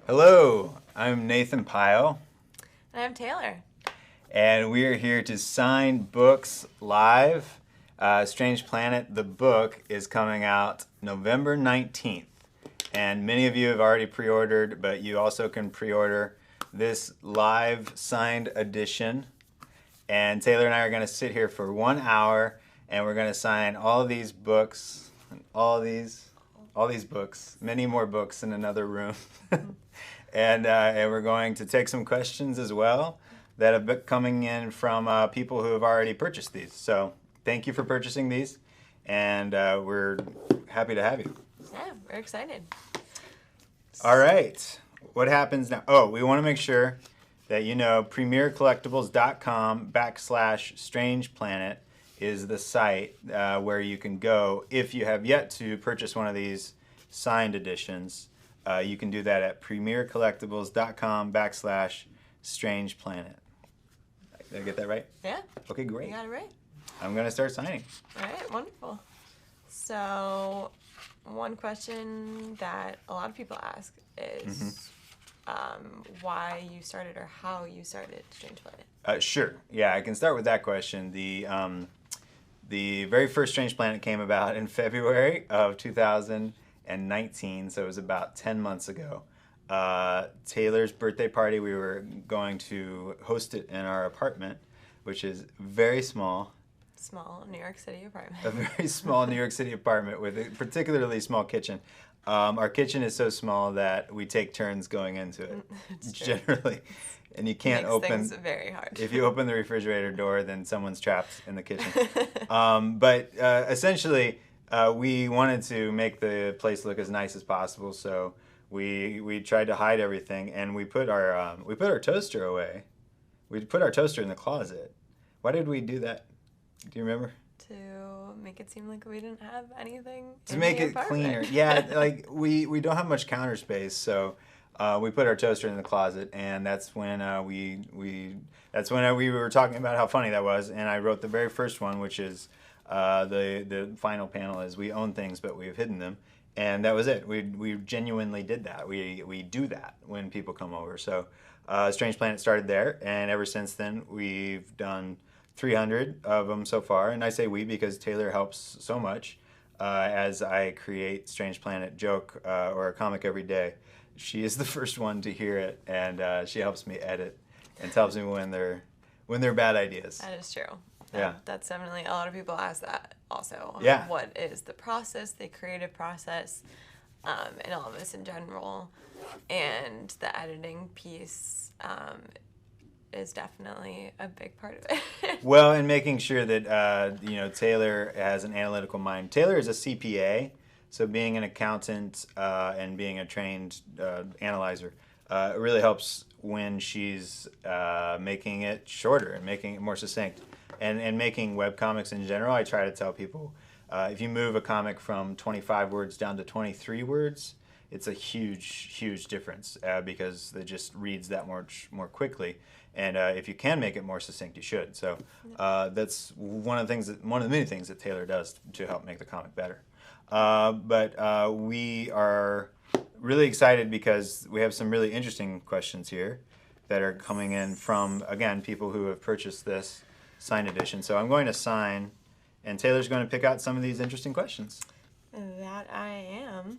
Hello, I'm Nathan Pyle, And I'm Taylor. and we are here to sign books live. Strange Planet, the book, is coming out November 19th. And many of you have already pre ordered, but you also can pre order this live signed edition. And Taylor and I are going to sit here for 1 hour and we're going to sign all of these books, all these books, many more books in another room. And we're going to take some questions as well that have been coming in from people who have already purchased these. So thank you for purchasing these, and we're happy to have you. Yeah, we're excited. All right, what happens now? Oh, we want to make sure that you know premiercollectibles.com/Strange Planet is the site where you can go if you have yet to purchase one of these signed editions. You can do that at premiercollectibles.com/Strange Planet. Did I get that right? Yeah. Okay, great. You got it right. I'm going to start signing. All right, wonderful. So, one question that a lot of people ask is why you started or how you started Strange Planet. Sure. Yeah, I can start with that question. The very first Strange Planet came about in February of 2019, so it was about 10 months ago. Taylor's birthday party, we were going to host it in our apartment, which is very small. Small New York City apartment. A very small New York City apartment with a particularly small kitchen. Our kitchen is so small that we take turns going into it, generally. And you can't Makes open things very hard. If you open the refrigerator door, then someone's trapped in the kitchen. But essentially, we wanted to make the place look as nice as possible, so we tried to hide everything, and we put our toaster away. We put our toaster in the closet. Why did we do that? Do you remember? To make it seem like we didn't have anything. To make it cleaner. Yeah, like we don't have much counter space, so we put our toaster in the closet, and that's when we were talking about how funny that was, and I wrote the very first one, which is the final panel is we own things, but we've hidden them, and that was it. We genuinely did that. We do that when people come over. So Strange Planet started there, and ever since then we've done 300 of them so far, and I say we because Taylor helps so much as I create Strange Planet joke or a comic every day. She is the first one to hear it, and she helps me edit and tells me when they're bad ideas. That is true. Yeah. That's definitely, a lot of people ask that also. Yeah. What is the process, the creative process, and all of this in general. And the editing piece is definitely a big part of it. Well, and making sure that Taylor has an analytical mind. Taylor is a CPA, so being an accountant and being a trained analyzer really helps when she's making it shorter and making it more succinct. And making webcomics in general, I try to tell people if you move a comic from 25 words down to 23 words, it's a huge difference because it just reads that much more quickly. And if you can make it more succinct, you should. So that's one of the many things that Taylor does to help make the comic better. But we are really excited because we have some really interesting questions here that are coming in from, again, people who have purchased this signed edition. So I'm going to sign, and Taylor's going to pick out some of these interesting questions. That I am,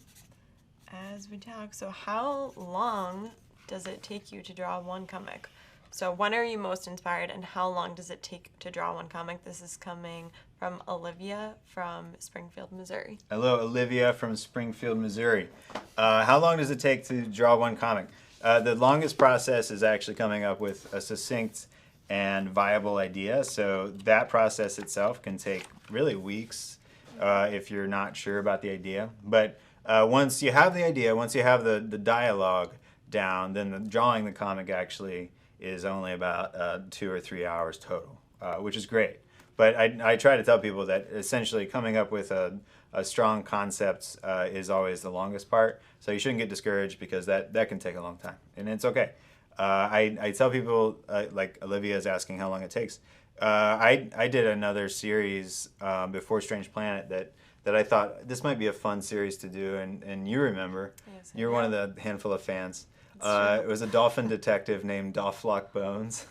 as we talk. So how long does it take you to draw one comic? So when are you most inspired, and how long does it take to draw one comic? This is coming from Olivia from Springfield, Missouri. Hello, Olivia from Springfield, Missouri. How long does it take to draw one comic? The longest process is actually coming up with a succinct and viable idea. So that process itself can take really weeks if you're not sure about the idea. But once you have the idea, once you have the dialogue down, then drawing the comic actually is only about 2 or 3 hours total, which is great. But I try to tell people that essentially coming up with a strong concept is always the longest part. So you shouldn't get discouraged because that can take a long time, and it's okay. I tell people, like Olivia is asking how long it takes. I did another series before Strange Planet that I thought this might be a fun series to do, and you remember, Yes, you're one of the handful of fans. It was a dolphin detective named Dofflock Bones,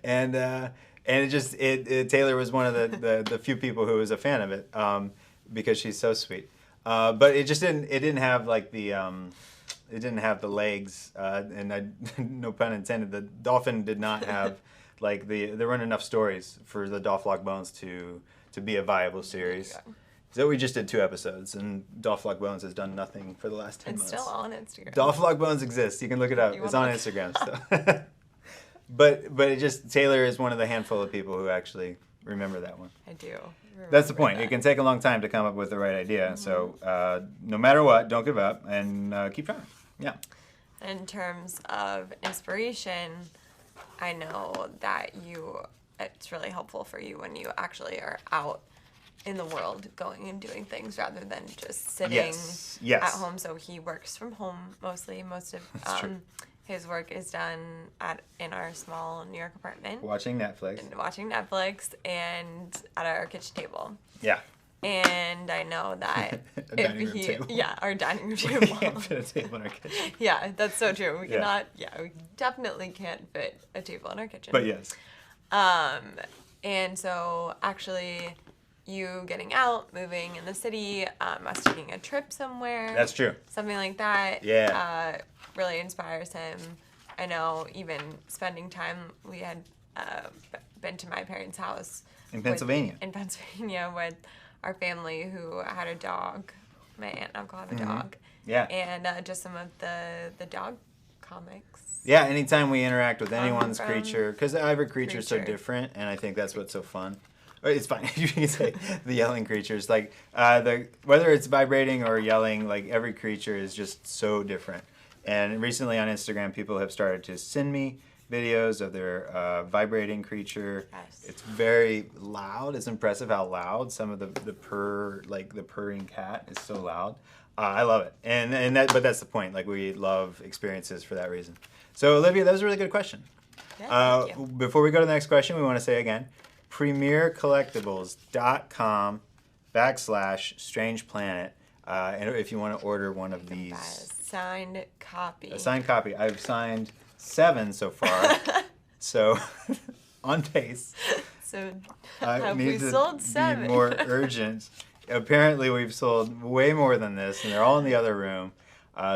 and Taylor was one of the few people who was a fan of it because she's so sweet. But it didn't have like it didn't have the legs, and no pun intended. The dolphin did not have like there weren't enough stories for the Dofflock Bones to be a viable series. So we just did 2 episodes, and Dofflock Bones has done nothing for the last 10 months. It's still on Instagram. Dofflock Bones exists. You can look it up. It's on Instagram still. But Taylor is one of the handful of people who actually remember that one. I do. That's the point. It can take a long time to come up with the right idea. Mm-hmm. So no matter what, don't give up and keep trying. Yeah. In terms of inspiration, I know that it's really helpful for you when you actually are out in the world going and doing things rather than just sitting at home. So he works from home mostly. Most of his work is done in our small New York apartment. Watching Netflix and at our kitchen table. Yeah. And I know that our dining room table. We can't fit a table in our kitchen. Yeah, that's so true. We cannot. Yeah, we definitely can't fit a table in our kitchen. But yes. And so actually, you getting out, moving in the city, us taking a trip somewhere. That's true. Something like that. Yeah. Really inspires him. I know even spending time, we had been to my parents' house. In Pennsylvania. With our family who had a dog. My aunt and uncle have a dog. Yeah. And just some of the dog comics. Yeah, anytime we interact with anyone's creature, because every creature is so different, and I think that's what's so fun. It's fine. You can say the yelling creatures, like whether it's vibrating or yelling, like every creature is just so different. And recently on Instagram, people have started to send me videos of their vibrating creature. Yes. It's very loud. It's impressive how loud some of the purring cat is so loud. I love it, but that's the point. Like we love experiences for that reason. So Olivia, that was a really good question. Yeah, thank you. Before we go to the next question, we want to say again, premiercollectibles.com/strangeplanet. And if you want to order one of these. Signed copy. A signed copy. I've signed 7 so far. So on pace. So I need we to sold 7? be more urgent. Apparently we've sold way more than this, and they're all in the other room.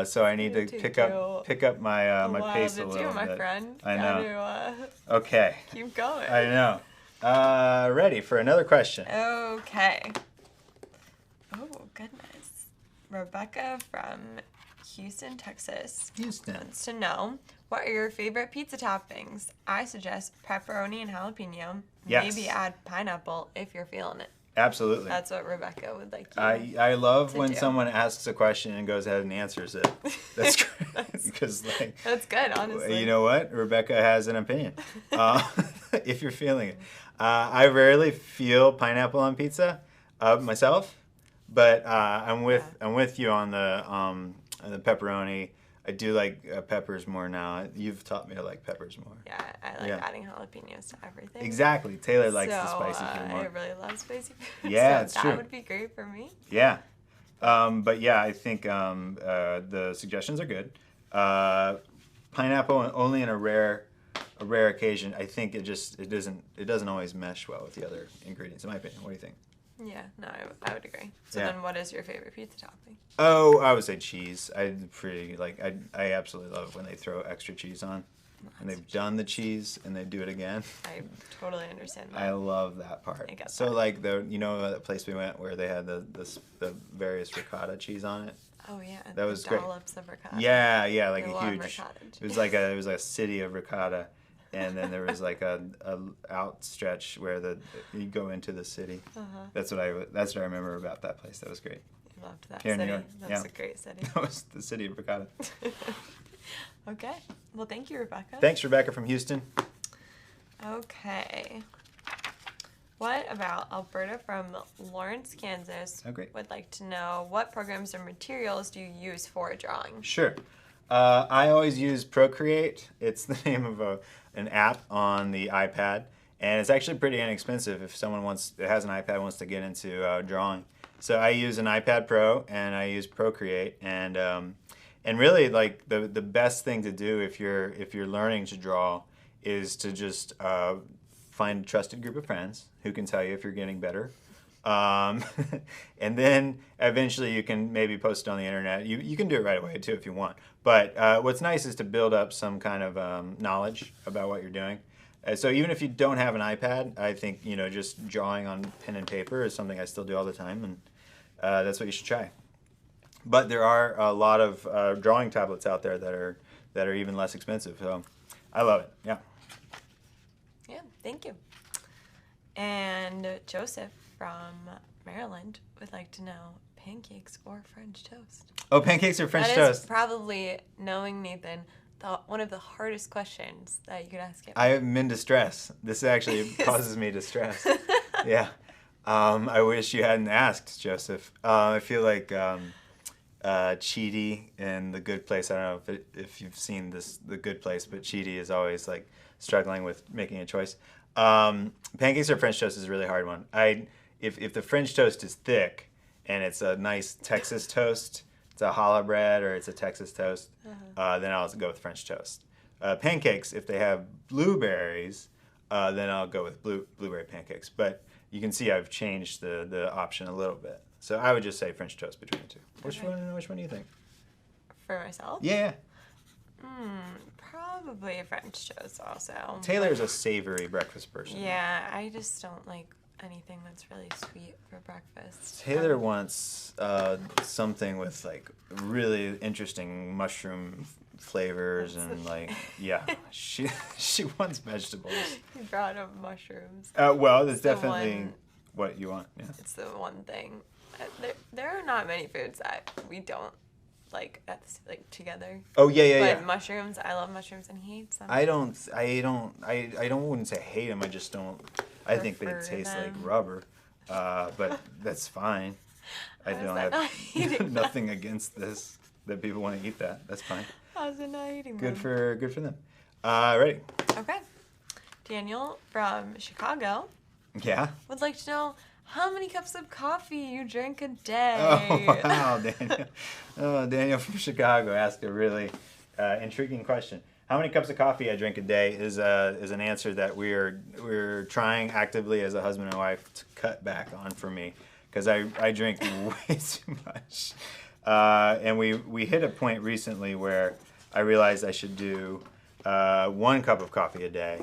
So I need to pick up my my pace a little my bit. Friend. I know. Gotta, okay. Keep going. I know. Ready for another question. Okay. Oh goodness. Rebecca from Houston, Texas wants to know, what are your favorite pizza toppings? I suggest pepperoni and jalapeno. Yes. Maybe add pineapple if you're feeling it. Absolutely. That's what Rebecca would like you I love when do. someone asks a question and goes ahead and answers it. That's great. Because that's good, honestly. You know what? Rebecca has an opinion. If you're feeling it. I rarely feel pineapple on pizza myself, but I'm with you on the pepperoni. I do like peppers more now. You've taught me to like peppers more. Yeah, I like adding jalapenos to everything. Exactly. Taylor likes the spicy food more. I really love spicy food. Yeah, so it's true. That would be great for me. Yeah. But yeah, I think the suggestions are good. Pineapple only in a rare occasion. I think it doesn't always mesh well with the other ingredients, in my opinion. What do you think? Yeah, no, I would agree. So then what is your favorite pizza topping? Oh, I would say cheese. I absolutely love when they throw extra cheese on. And they've done the cheese and they do it again. I totally understand that. I love that part. So that. Like that place we went where they had the various ricotta cheese on it. Oh yeah, that was great. Dollops of ricotta. Yeah, like a huge. Ricotta. It was like a city of ricotta. And then there was like a outstretch where you go into the city. Uh-huh. That's what I remember about that place. That was great. I loved that Here city. In New York. That's a great city. That was the city of ricotta. Okay. Well, thank you, Rebecca. Thanks, Rebecca from Houston. Okay. What about Alberta from Lawrence, Kansas? Oh, great. Would like to know, what programs or materials do you use for drawing? Sure. I always use Procreate. It's the name of an app on the iPad, and it's actually pretty inexpensive if someone has an iPad and wants to get into drawing. So I use an iPad Pro and I use Procreate, and And really, like the best thing to do if you're learning to draw is to just find a trusted group of friends who can tell you if you're getting better. Um, and then eventually you can maybe post it on the internet. You can do it right away too if you want. But what's nice is to build up some kind of knowledge about what you're doing. So even if you don't have an iPad, I think just drawing on pen and paper is something I still do all the time, and that's what you should try. But there are a lot of drawing tablets out there that are even less expensive. So I love it. Yeah. Yeah, thank you. And Joseph from Maryland would like to know pancakes or French toast. Oh, pancakes or French That toast? is probably, knowing Nathan, one of the hardest questions that you could ask him. I am in distress. This actually causes me distress. Yeah. I wish you hadn't asked, Joseph. I feel like Chidi in The Good Place. I don't know if you've seen The Good Place, but Chidi is always like struggling with making a choice. Pancakes or French toast is a really hard one. If the French toast is thick and it's a nice Texas toast, it's a challah bread or it's a Texas toast, then I'll go with French toast. Pancakes, if they have blueberries, then I'll go with blueberry pancakes. But you can see I've changed the option a little bit. So I would just say French toast between the two. Which one do you think? For myself? Yeah. Probably a French toast also. Taylor's a savory breakfast person. Yeah, I just don't like anything that's really sweet for breakfast. Taylor wants something with like really interesting mushroom flavors and like she wants vegetables. You brought up mushrooms. Well, that's It's the definitely one- what you want. Yeah. It's the one thing. There are not many foods that we don't like together. Oh yeah. But mushrooms, I love mushrooms, and he hates them. I wouldn't say hate them. I just don't. I think they Prefer taste like them. rubber, but that's fine. I How is don't that not have eating nothing against this. That people want to eat that. That's fine. How's it not eating Good them? for them. Ready? Okay. Daniel from Chicago Yeah. would like to know how many cups of coffee you drink a day. Oh wow, Daniel. Oh, Daniel from Chicago asked a really intriguing question. How many cups of coffee I drink a day is an answer that we're trying actively as a husband and wife to cut back on for me, because I drink way too much. And we hit a point recently where I realized I should do 1 cup of coffee a day.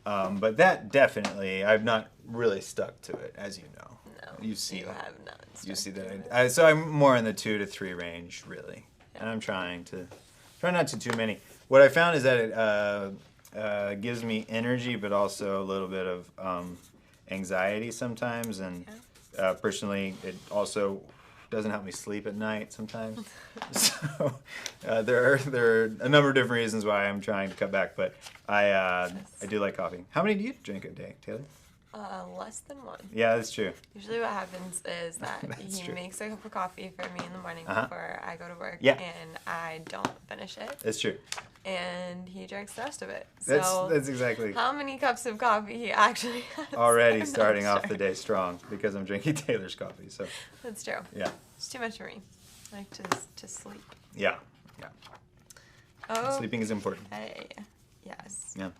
But that definitely, I've not really stuck to it, as you know. No, You see you that. have not. You see stuck to it. that. So I'm more in the 2 to 3 range, really. And I'm try not to too many. What I found is that it gives me energy, but also a little bit of anxiety sometimes. And personally, it also doesn't help me sleep at night sometimes. So there are a number of different reasons why I'm trying to cut back, but I do like coffee. How many do you drink a day, Taylor? Less than 1. Yeah, that's true. Usually what happens is that That's he true. makes a cup of coffee for me in the morning Uh-huh. before I go to work, Yeah. and I don't finish it, That's true. and he drinks the rest of it. That's So that's exactly how many cups of coffee he actually has? already I'm starting not off the sure. day strong because I'm drinking Taylor's coffee. So That's true. yeah, It's too much for me. I like to sleep. yeah. Oh, Sleeping is important. hey. Yes. Yeah.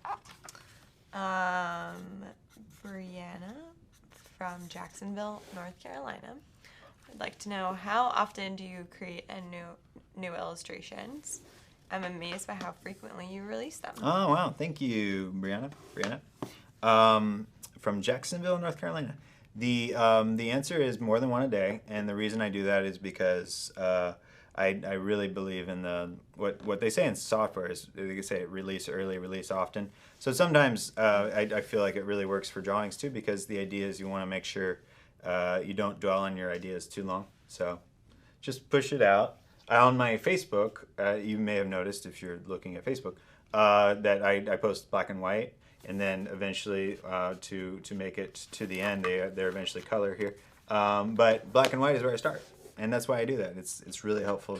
Brianna from Jacksonville, North Carolina. I'd like to know, how often do you create new illustrations? I'm amazed by how frequently you release them. Oh wow, thank you, Brianna. From Jacksonville, North Carolina. The answer is more than 1 a day, and the reason I do that is because I really believe in what they say in software is they say release early, release often. So sometimes I feel like it really works for drawings too, because the idea is you want to make sure you don't dwell on your ideas too long. So just push it out. On my Facebook, you may have noticed if you're looking at Facebook that I post black and white, and then eventually to make it to the end, they're eventually color here. But black and white is where I start. And that's why I do that. It's really helpful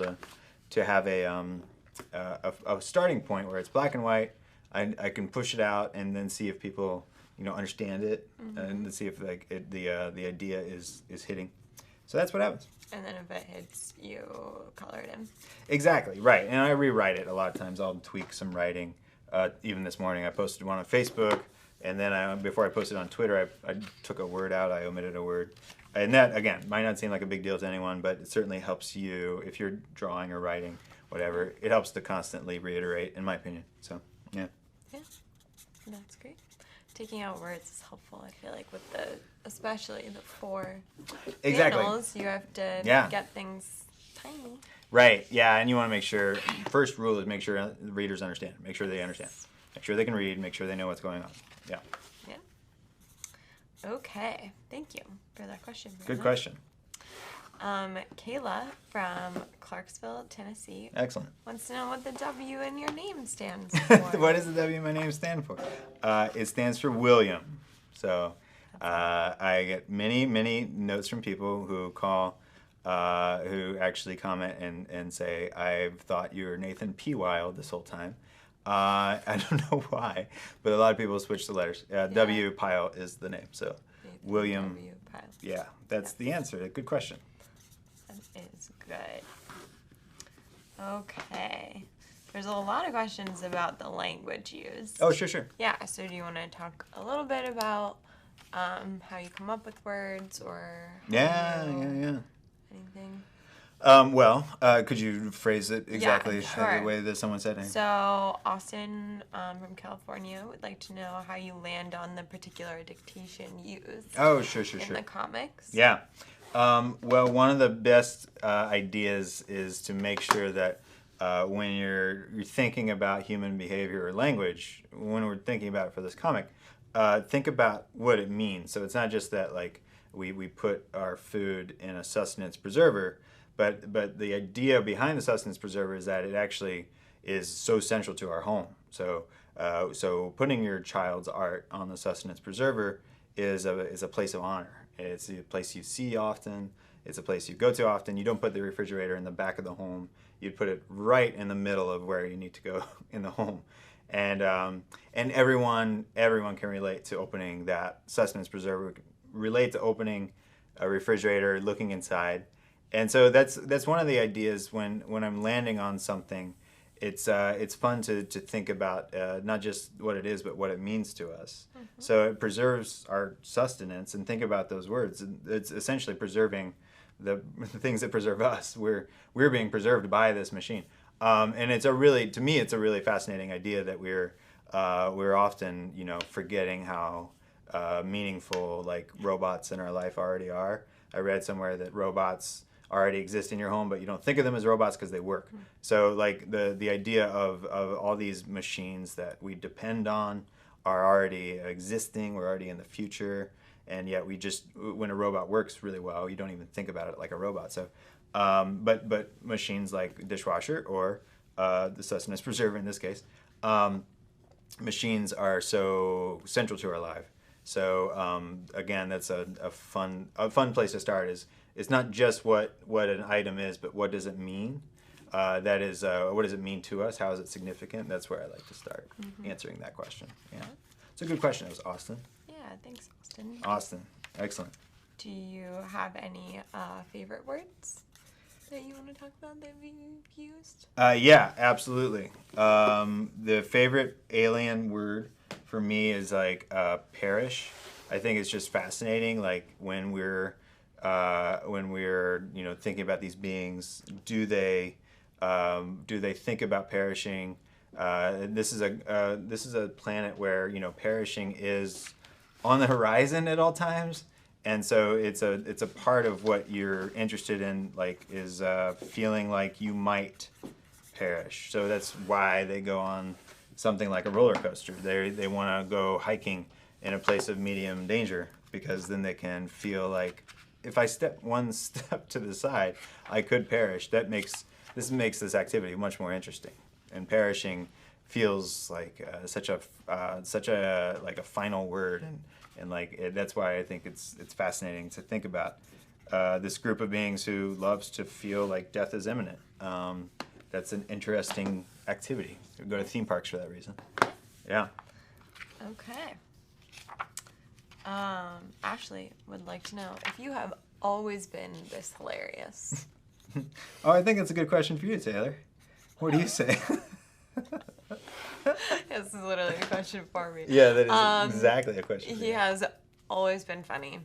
to have a starting point where it's black and white. I can push it out and then see if people understand it, and to see if the idea is hitting. So that's what happens. And then if it hits, you color it in. Exactly, right. And I rewrite it a lot of times. I'll tweak some writing. Even this morning, I posted one on Facebook, and then before I posted on Twitter, I took a word out. I omitted a word. And that, again, might not seem like a big deal to anyone, but it certainly helps you if you're drawing or writing, whatever. It helps to constantly reiterate, in my opinion. So, yeah. Yeah, that's great. Taking out words is helpful, I feel like, with especially the 4 panels, you have to get things tiny. Right, yeah, and you want to make sure, first rule is make sure the readers understand. Make sure they understand. Make sure they can read, make sure they know what's going on. Yeah. Okay, thank you for that question. Good question. Kayla from Clarksville, Tennessee. Excellent. Wants to know what the W in your name stands for. What does the W in my name stand for? It stands for William. So I get many, many notes from people who call, who actually comment and say, I've thought you were Nathan Pyle this whole time. I don't know why, but a lot of people switch the letters. W. Pyle is the name, so Nathan William. W. Pyle. Yeah, that's the answer. Good question. That is good. Okay. There's a lot of questions about the language used. Oh, sure. Yeah, so do you want to talk a little bit about how you come up with words or anything? Could you phrase it exactly the way that someone said it? So Austin from California would like to know how you land on the particular dictation used. Oh, sure. In the comics. Yeah. Well, one of the best ideas is to make sure that when you're thinking about human behavior or language, when we're thinking about it for this comic, think about what it means. So it's not just that like we put our food in a sustenance preserver, but the idea behind the sustenance preserver is that it actually is so central to our home. So putting your child's art on the sustenance preserver is a place of honor. It's a place you see often. It's a place you go to often. You don't put the refrigerator in the back of the home. You'd put it right in the middle of where you need to go in the home. And everyone can relate to opening that sustenance preserver, relate to opening a refrigerator, looking inside. And so that's one of the ideas when I'm landing on something. It's fun to think about not just what it is, but what it means to us. Mm-hmm. So it preserves our sustenance, and think about those words. It's essentially preserving the things that preserve us. We're being preserved by this machine, and to me, it's a really fascinating idea that we're often forgetting how meaningful like robots in our life already are. I read somewhere that robots already exist in your home, but you don't think of them as robots because they work. Mm-hmm. So like the idea of all these machines that we depend on are already existing, we're already in the future, and yet when a robot works really well, you don't even think about it like a robot. So, but machines like dishwasher or the sustenance preserver in this case, machines are so central to our life. So again, that's a fun place to start. It's not just what an item is, but what does it mean? What does it mean to us? How is it significant? That's where I like to start answering that question. Yeah, it's a good question. It was Austin. Yeah, thanks, Austin. Austin, excellent. Do you have any favorite words that you want to talk about that you've used? Yeah, absolutely. The favorite alien word for me is like perish. I think it's just fascinating. Like when we're thinking about these beings, do they think about perishing? This is a planet where perishing is on the horizon at all times, and so it's a part of what you're interested in, like is feeling like you might perish. So that's why they go on something like a roller coaster. They want to go hiking in a place of medium danger, because then they can feel like, if I step one step to the side, I could perish. This makes this activity much more interesting. And perishing feels like such a final word, and that's why I think it's fascinating to think about this group of beings who loves to feel like death is imminent. That's an interesting activity. We go to theme parks for that reason. Yeah. Okay. Ashley would like to know if you have always been this hilarious? Oh, I think it's a good question for you, Taylor. What do you say? This is literally a question for me. Yeah, that is exactly a question for He you. has always been funny.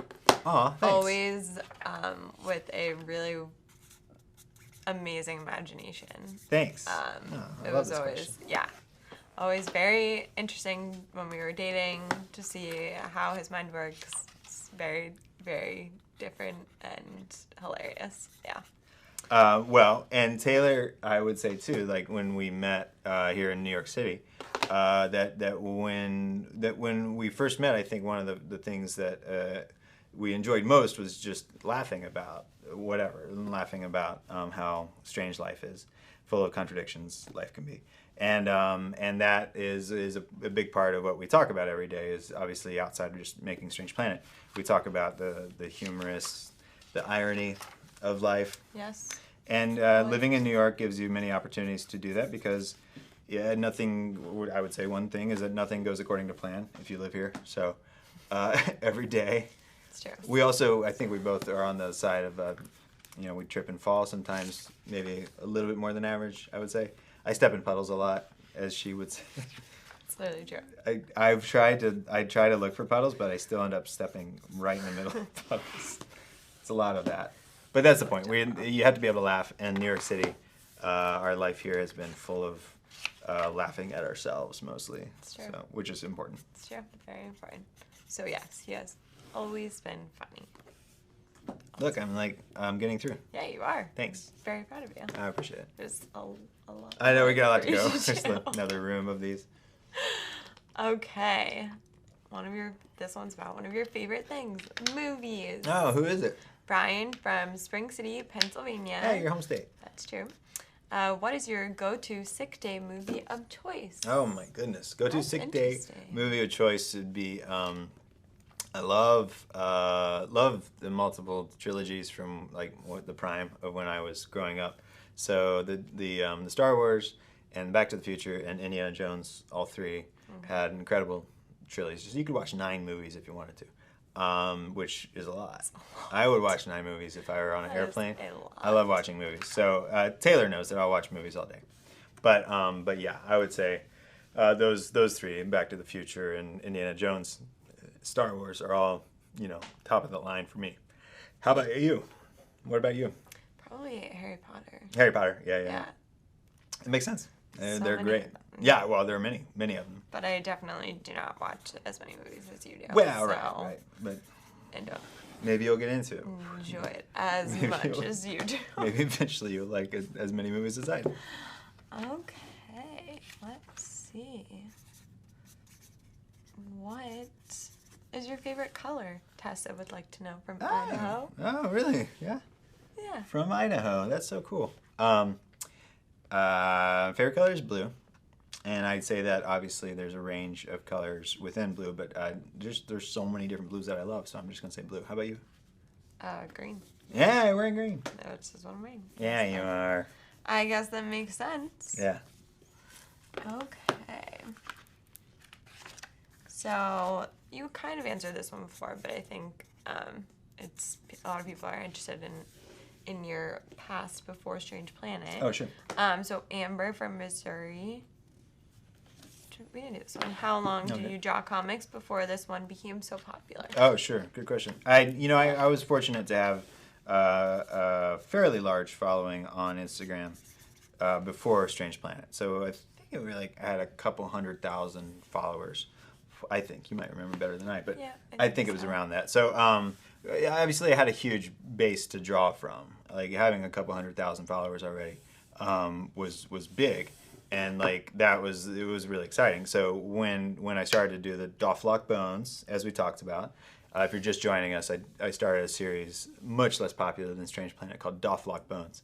Aw, thanks. Always with a really amazing imagination. Thanks. I I it love was this always, question. yeah, always very interesting when we were dating to see how his mind works. It's very, very different and hilarious. Yeah. Well, and Taylor, I would say too, like when we met here in New York City, that when we first met, I think one of the things that we enjoyed most was just laughing about whatever, laughing about how strange life is, full of contradictions life can be. And that is a big part of what we talk about every day. Is obviously outside of just making Strange Planet, we talk about the humorous, the irony of life. Yes. And living in New York gives you many opportunities to do that because, yeah, nothing. I would say one thing is that nothing goes according to plan if you live here. So every day. It's true. We also, I think we both are on the side of, we trip and fall sometimes, maybe a little bit more than average, I would say. I step in puddles a lot, as she would say. It's literally true. I try to look for puddles, but I still end up stepping right in the middle of puddles. It's a lot of that. But that's the point. You have to be able to laugh. And New York City, our life here has been full of laughing at ourselves mostly. It's true. So, which is important. It's true. Very important. So yes, he has always been funny. Look, I'm getting through. Yeah, you are. Thanks. Very proud of you. I appreciate it. There's a lot. I know we got a lot to go. You There's do. another room of these. Okay. This one's about one of your favorite things, movies. Oh, who is it? Brian from Spring City, Pennsylvania. Hey, your home state. That's true. What is your go-to sick day movie of choice? Oh my goodness. Go to That's sick day interesting. movie of choice would be I love the multiple trilogies from the prime of when I was growing up. So the Star Wars and Back to the Future and Indiana Jones, all three had incredible trilogies. You could watch 9 movies if you wanted to, which is a lot. I would watch 9 movies if I were on an airplane. I love watching movies. So Taylor knows that I'll watch movies all day. But yeah, I would say those three, Back to the Future and Indiana Jones, Star Wars are all, top of the line for me. How about you? What about you? Probably Harry Potter. Harry Potter, yeah. Yeah. It makes sense. So They're many great. of them. Yeah, well, there are many of them. But I definitely do not watch as many movies as you do. Well, so right. But I don't maybe you'll get into it. enjoy it as Maybe much you'll- as you do. Maybe eventually you'll like as many movies as I do. Okay, let's see. What is your favorite color? Tessa would like to know from Idaho. Oh, really? Yeah. Yeah. From Idaho. That's so cool. Favorite color is blue. And I'd say that obviously there's a range of colors within blue, but there's so many different blues that I love, so I'm just going to say blue. How about you? Green. Yeah, you're wearing green. That's just what I'm wearing. Yeah, you are. I guess that makes sense. Yeah. Okay. So you kind of answered this one before, but I think it's a lot of people are interested in your past before Strange Planet. Oh, sure. So Amber from Missouri. We didn't do this one. How long did you draw comics before this one became so popular? Oh, sure. Good question. I was fortunate to have a fairly large following on Instagram before Strange Planet. So I think I had a couple 100,000 followers. I think you might remember better than I, but Yeah, I think it was around that. So obviously I had a huge base to draw from. Like having a couple 100,000 followers already was big. And it was really exciting. So when I started to do the Dofflock Bones, as we talked about, if you're just joining us, I started a series much less popular than Strange Planet called Dofflock Bones.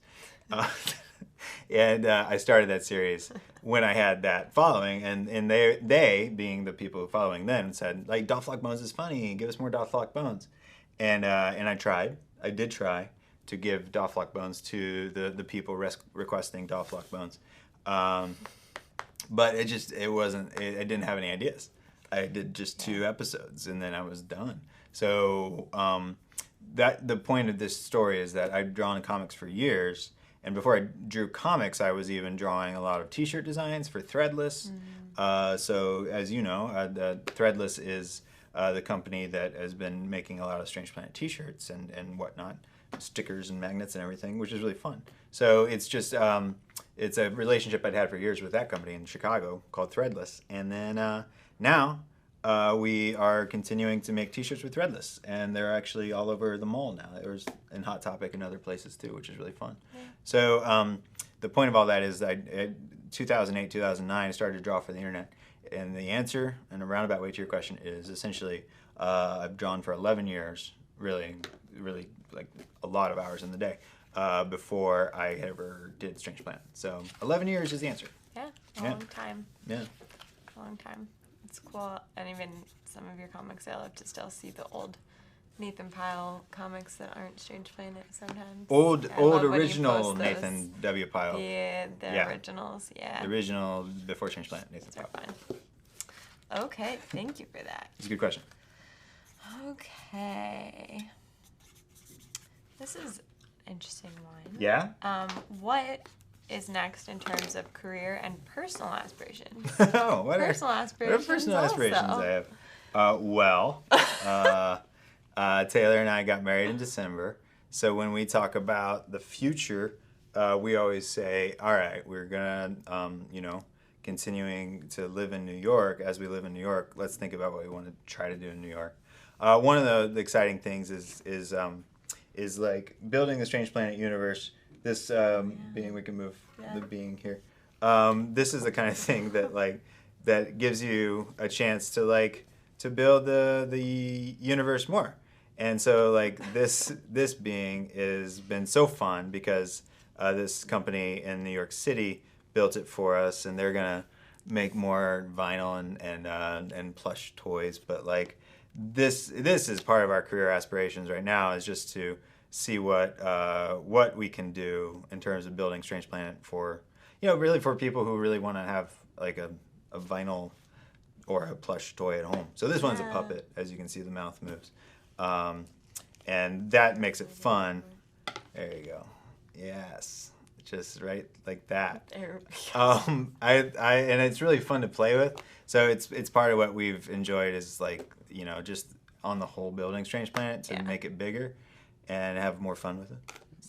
And I started that series when I had that following, and they being the people following then said, Dofflock Bones is funny, give us more Dofflock Bones. And I did try to give Dofflock Bones to the people requesting Dofflock Bones. But it didn't have any ideas. I did just 2 episodes and then I was done. So that the point of this story is that I've drawn comics for years, and before I drew comics, I was even drawing a lot of T-shirt designs for Threadless. So as you know, Threadless is the company that has been making a lot of Strange Planet T-shirts and whatnot, stickers and magnets and everything, which is really fun. So it's just it's a relationship I'd had for years with that company in Chicago called Threadless, and then now. We are continuing to make T-shirts with Threadless, and they're actually all over the mall now. There's in Hot Topic and other places too, which is really fun. Yeah. So the point of all that is that 2008, 2009, I started to draw for the internet, and the answer, in a roundabout way to your question, is essentially I've drawn for 11 years, really like a lot of hours in the day, before I ever did Strange Planet. So 11 years is the answer. Yeah, a long time. Yeah. A long time. It's cool, and even some of your comics, I love to still see the old Nathan Pyle comics that aren't Strange Planet sometimes. Old original Nathan W. Pyle. Yeah, the originals, yeah. The original before Strange Planet, Nathan Pyle. Fun. Okay, thank you for that. It's a good question. Okay. This is an interesting one. Yeah? What is next in terms of career and personal aspirations? Oh, what personal aspirations. What are personal aspirations I have? Taylor and I got married in December. So when we talk about the future, we always say, all right, we're going to, continuing to live in New York. As we live in New York, let's think about what we want to try to do in New York. One of the exciting things is like building the Strange Planet universe. This being, we can move the being here. This is the kind of thing that that gives you a chance to build the universe more. And so this being has been so fun because this company in New York City built it for us, and they're gonna make more vinyl and plush toys. But this is part of our career aspirations right now, is just to see what we can do in terms of building Strange Planet for, really for people who really want to have a vinyl or a plush toy at home. So this one's a puppet, as you can see the mouth moves. And that makes it fun. There you go. Yes. Just right like that. And it's really fun to play with. So it's part of what we've enjoyed is just on the whole building Strange Planet to make it bigger and have more fun with it.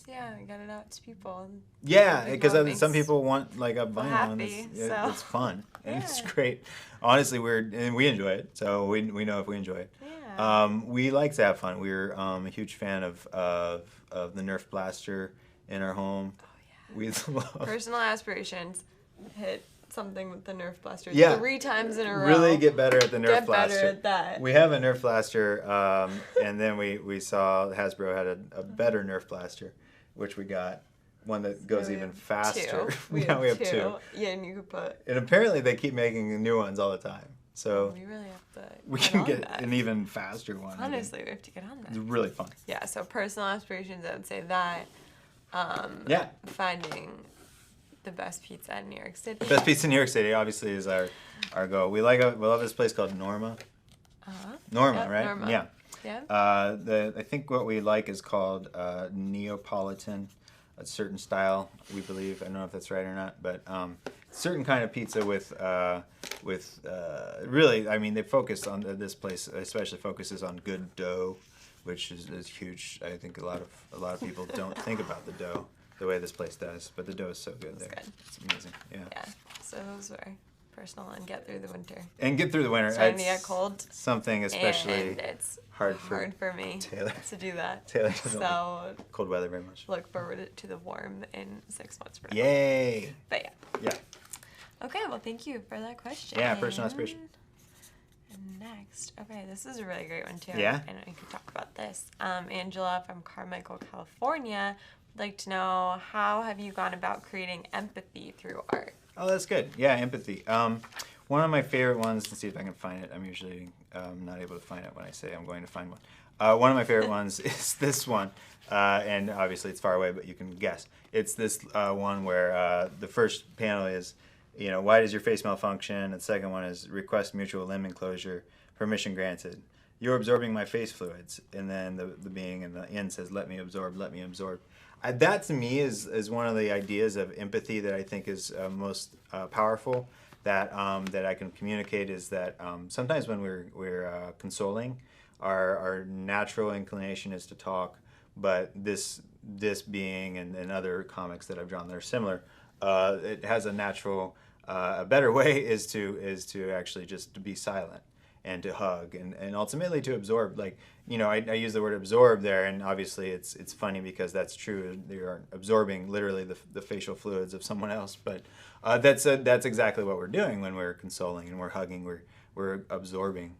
Yeah, get it out to people. Yeah, because some people want a vinyl, and it's fun and it's great. Honestly, we enjoy it, so we know if we enjoy it. Yeah. We like to have fun. We're a huge fan of the Nerf blaster in our home. Oh yeah. We love personal aspirations. Hit something with the Nerf blaster 3 times in a row. Really get better at the Nerf blaster. Get better at that. We have a Nerf blaster, and then we saw Hasbro had a better Nerf blaster, which we got. One that goes even faster. Now we have 2. Yeah, and you could put. And apparently they keep making new ones all the time. So we really have to. We can get an even faster one. Honestly, we have to get on that. It's really fun. Yeah. So personal aspirations, I would say that. Finding the best pizza in New York City. The best pizza in New York City, obviously, is our goal. We love this place called Norma. Norma, right? Norma. Yeah. Yeah. I think what we like is called Neapolitan, a certain style, we believe. I don't know if that's right or not, but certain kind of pizza with really, I mean, they focus on this place, especially focuses on good dough, which is huge. I think a lot of people don't think about the dough the way this place does, but the dough is so good there. Good. It's amazing. Yeah. Yeah. So those are personal and get through the winter. And get through the winter. It's starting to get cold. Something especially and it's hard for me Taylor to do that. Taylor doesn't like cold weather very much. Look forward to the warm in 6 months from now. Yay! But yeah. Yeah. Okay, well thank you for that question. Yeah, personal aspiration. And next, okay, this is a really great one too. Yeah. I know you can talk about this. Angela from Carmichael, California, would like to know, how have you gone about creating empathy through art? Oh, that's good. Yeah, empathy. One of my favorite ones, let's see if I can find it. I'm usually not able to find it when I say I'm going to find one. One of my favorite ones is this one. And obviously it's far away, but you can guess. It's this one where the first panel is, why does your face malfunction? And the second one is request mutual limb enclosure, permission granted. you're absorbing my face fluids, and then the being in the end says, let me absorb, let me absorb. That to me is one of the ideas of empathy that I think is most powerful. That I can communicate is that sometimes when we're consoling, our natural inclination is to talk, but this being and other comics that I've drawn that are similar, it has a natural, a better way is to actually just to be silent and to hug and ultimately to absorb. Like, I use the word absorb there, and obviously it's funny because that's true. You are absorbing literally the facial fluids of someone else, but that's exactly what we're doing when we're consoling and we're hugging. We're absorbing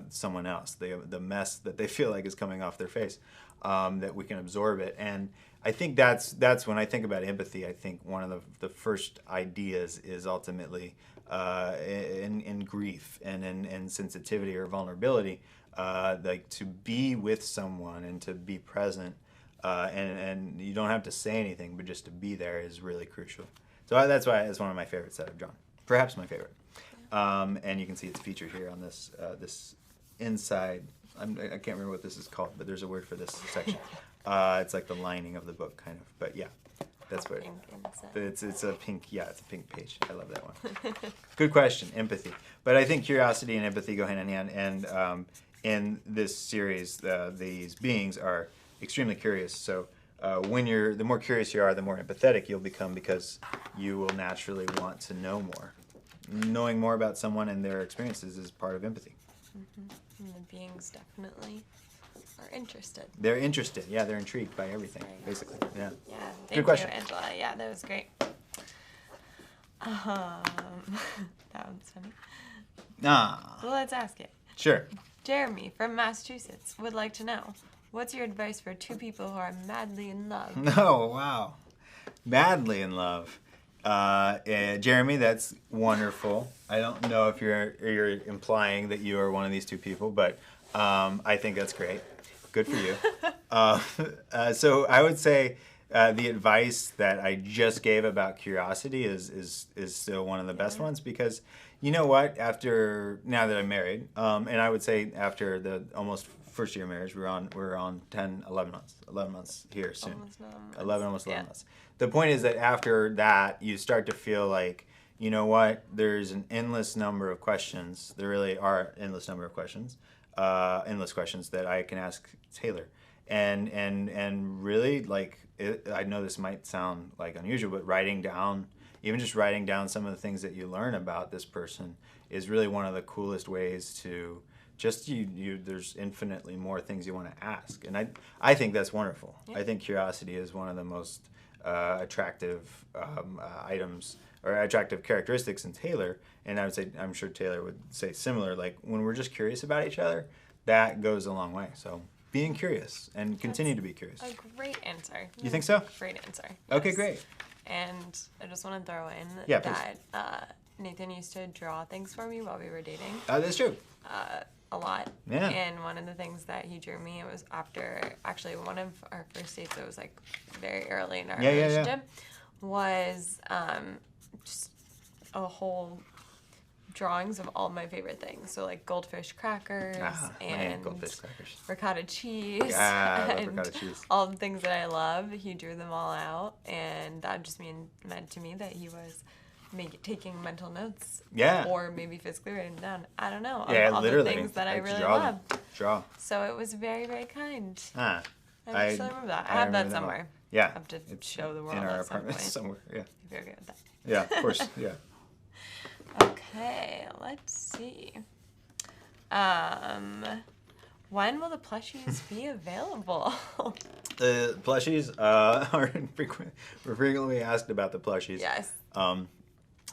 someone else, the mess that they feel like is coming off their face, that we can absorb it. And I think that's when I think about empathy. I think one of the first ideas is ultimately in grief and in sensitivity or vulnerability, like to be with someone and to be present, and you don't have to say anything, but just to be there is really crucial. So that's why it's one of my favorites that I've drawn, perhaps my favorite. And you can see it's featured here on this inside. I can't remember what this is called, but there's a word for this section. It's like the lining of the book, kind of. But yeah, that's what it's a pink. Yeah, it's a pink page. I love that one. Good question, empathy. But I think curiosity and empathy go hand in hand. And in this series, these beings are extremely curious. So the more curious you are, the more empathetic you'll become because you will naturally want to know more. Knowing more about someone and their experiences is part of empathy. Mm-hmm. And the beings definitely are interested. They're interested. Yeah, they're intrigued by everything, basically. Yeah. Yeah. Good question, Angela. Yeah, that was great. That one's funny. Well, let's ask it. Sure. Jeremy from Massachusetts would like to know, what's your advice for two people who are madly in love? Oh, wow. Madly in love. Jeremy, that's wonderful. I don't know if you're implying that you are one of these two people, but I think that's great. Good for you. So I would say the advice that I just gave about curiosity is still one of the best ones because you know what? Now that I'm married, and I would say after the almost first year of marriage, we're on 11 months here soon. Almost 11 months. The point is that after that, you start to feel like, you know what? There's an endless number of questions. There really are endless number of questions, endless questions that I can ask Taylor, and really like I know this might sound like unusual, but even just writing down some of the things that you learn about this person is really one of the coolest ways to just there's infinitely more things you want to ask, and I think that's wonderful. Yeah. I think curiosity is one of the most attractive items or attractive characteristics in Taylor, and I'm sure Taylor would say similar. Like when we're just curious about each other, that goes a long way. So being curious and continue to be curious. A great answer. You think so? Great answer. Yes. Okay, great. And I just want to throw in that Nathan used to draw things for me while we were dating. That's true. A lot. Yeah. And one of the things that he drew me, it was after actually one of our first dates, it was like very early in our relationship, was just a whole drawings of all my favorite things. So like goldfish crackers and goldfish crackers. Ricotta cheese. Yeah, I love and ricotta cheese. all the things that I love. He drew them all out, and that just meant to me that he was taking mental notes. Yeah. Or maybe physically writing them down. I don't know. Yeah, all literally. The things that I really draw. So it was very, very kind. I still remember that. I have that somewhere. Yeah. I have to show the world in our at some apartment point. somewhere. Yeah. If you're okay with that. Yeah, of course. Yeah. Okay, let's see. When will the plushies be available? The plushies we're frequently asked about the plushies. Yes.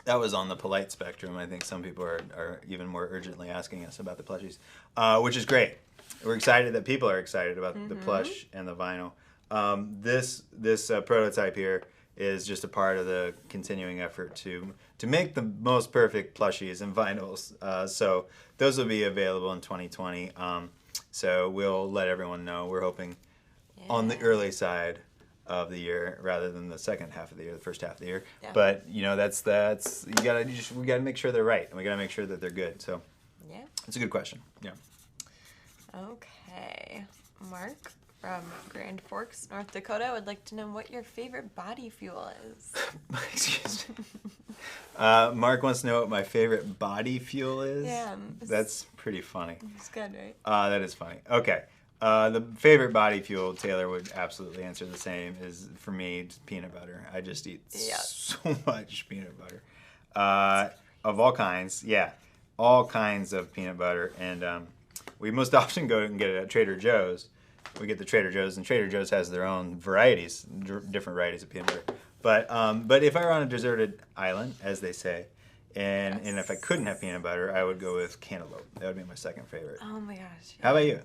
That was on the polite spectrum. I think some people are even more urgently asking us about the plushies, which is great. We're excited that people are excited about the plush and the vinyl. This prototype here is just a part of the continuing effort to make the most perfect plushies and vinyls. So those will be available in 2020. So we'll let everyone know. We're hoping on the early side of the year rather than the second half of the year, the first half of the year. Yeah. But that's we gotta make sure they're right, and we gotta make sure that they're good. So yeah, it's a good question. Yeah. Okay. Mark from Grand Forks, North Dakota would like to know what your favorite body fuel is. Excuse me. Mark wants to know what my favorite body fuel is. Yeah. That's pretty funny. It's good, right? That is funny. Okay. The favorite body fuel, Taylor would absolutely answer the same, is for me, just peanut butter. I just eat so much peanut butter. Of all kinds, yeah. All kinds of peanut butter. And we most often go and get it at Trader Joe's. We get the Trader Joe's, and Trader Joe's has their own varieties, different varieties of peanut butter. But if I were on a deserted island, as they say, and if I couldn't have peanut butter, I would go with cantaloupe. That would be my second favorite. Oh my gosh. How about you?